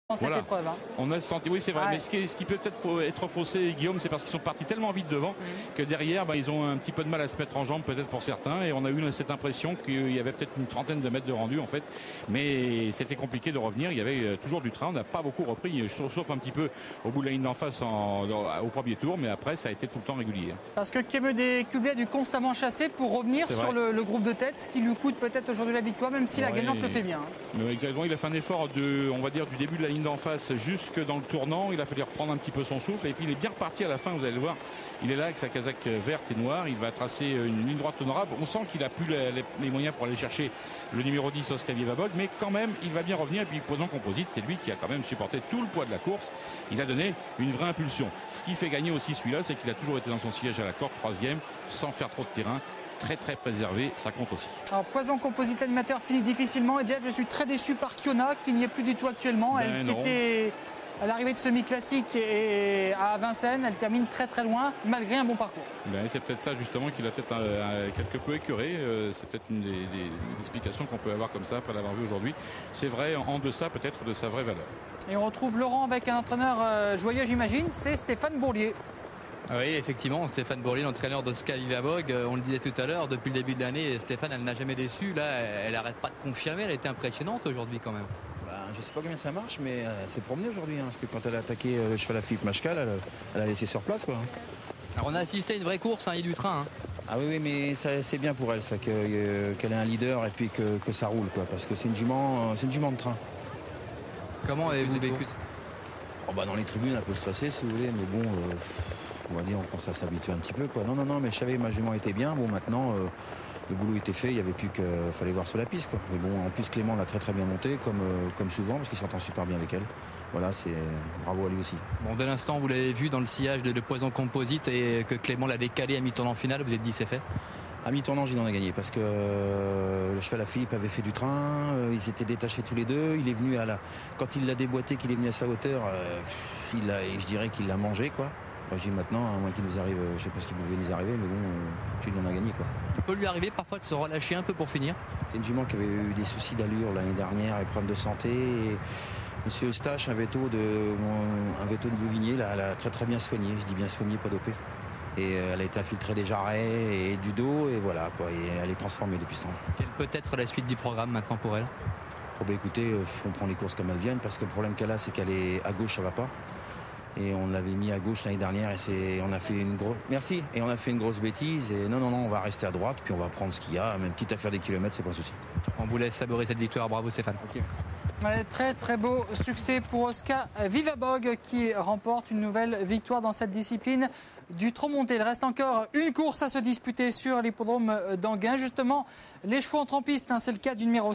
Dans cette épreuve. On a senti, oui c'est vrai, mais ce qui peut peut-être être faussé, Guillaume, c'est parce qu'ils sont partis tellement vite devant que derrière, ils ont un petit peu de mal à se mettre en jambe peut-être pour certains, et on a eu cette impression qu'il y avait peut-être une trentaine de mètres de rendu en fait, mais c'était compliqué de revenir, il y avait toujours du train, on n'a pas beaucoup repris, sauf un petit peu au bout de la ligne d'en face au premier tour, mais après ça a été tout le temps régulier. Parce que Kemede Kublai a dû constamment chasser pour revenir sur le groupe de tête, ce qui lui coûte peut-être aujourd'hui la victoire, même si la gagnante le fait bien. Mais exactement, il a fait un effort on va dire, du début de la ligne d'en face jusque dans le tournant. Il a fallu reprendre un petit peu son souffle et puis il est bien reparti à la fin. Vous allez le voir, il est là avec sa casaque verte et noire. Il va tracer une ligne droite honorable. On sent qu'il a plus les moyens pour aller chercher le numéro 10 Oscar Vivabog, mais quand même il va bien revenir. Et puis Poison Composite, c'est lui qui a quand même supporté tout le poids de la course. Il a donné une vraie impulsion. Ce qui fait gagner aussi celui-là, c'est qu'il a toujours été dans son sillage à la corde, troisième, sans faire trop de terrain. Très préservé, ça compte aussi. Alors Poison Composite, l'animateur finit difficilement, et Jeff, je suis très déçu par Kiona qui n'y est plus du tout actuellement. Elle qui était à l'arrivée de semi-classique et à Vincennes, elle termine très loin malgré un bon parcours. C'est peut-être ça justement qui l'a peut-être quelque peu écœuré. C'est peut-être une des explications qu'on peut avoir comme ça après l'avoir vu aujourd'hui. C'est vrai, en deçà peut-être de sa vraie valeur. Et on retrouve Laurent avec un entraîneur joyeux, j'imagine, c'est Stéphane Bourlier. Oui, effectivement, Stéphane Bourlier, l'entraîneur d'Oscar Vivabog, on le disait tout à l'heure, depuis le début de l'année, Stéphane, elle n'a jamais déçu. Là, elle n'arrête pas de confirmer, elle était impressionnante aujourd'hui quand même. Je ne sais pas combien ça marche, mais elle s'est promenée aujourd'hui, parce que quand elle a attaqué le cheval à Philippe Machcal, elle a laissé sur place, quoi. Alors on a assisté à une vraie course, il y a du train. Ah oui, mais c'est bien pour elle, ça, qu'elle ait un leader et puis que ça roule, quoi, parce que c'est une jument de train. Comment avez-vous vécu? Dans les tribunes, un peu stressée, si vous voulez, mais bon, on va dire, on commence à s'habituer un petit peu, quoi. Non, mais je savais, ma jument était bien. Bon, maintenant, le boulot était fait, il n'y avait plus qu'il fallait voir sur la piste, quoi. Mais bon, en plus, Clément l'a très bien monté, comme souvent, parce qu'il s'entend super bien avec elle. Voilà, c'est bravo à lui aussi. Bon, dès l'instant, vous l'avez vu dans le sillage de Poison Composite et que Clément l'avait calé à mi-tournant final, vous êtes dit c'est fait? À mi-tournant, j'en ai gagné parce que le cheval à Philippe avait fait du train, ils s'étaient détachés tous les deux. Il est venu quand il l'a déboîté, qu'il est venu à sa hauteur, je dirais qu'il l'a mangé, quoi. Je dis maintenant, à moins qu'il nous arrive, je sais pas ce qui pouvait nous arriver, mais bon, il en a gagné, quoi. Il peut lui arriver parfois de se relâcher un peu pour finir. C'est une jument qui avait eu des soucis d'allure l'année dernière, et problèmes de santé. Et Monsieur Eustache, un veto de Bouvigné, là, elle a très bien soigné. Je dis bien soigné, pas dopé. Et elle a été infiltrée des jarrets et du dos, et voilà, quoi. Et elle est transformée depuis ce temps. Quelle peut être la suite du programme maintenant pour elle? Écoutez, on prend les courses comme elles viennent, parce que le problème qu'elle a, c'est qu'elle est à gauche, ça va pas. Et on l'avait mis à gauche l'année dernière, et on a fait une grosse bêtise. Et non, on va rester à droite, puis on va prendre ce qu'il y a, même quitte à faire des kilomètres, c'est pas un souci. On vous laisse savourer cette victoire, bravo Stéphane. Okay. Très beau succès pour Oscar Vivabog qui remporte une nouvelle victoire dans cette discipline du trot monté. Il reste encore une course à se disputer sur l'hippodrome d'Anguin. Justement, les chevaux entrent en piste, c'est le cas du numéro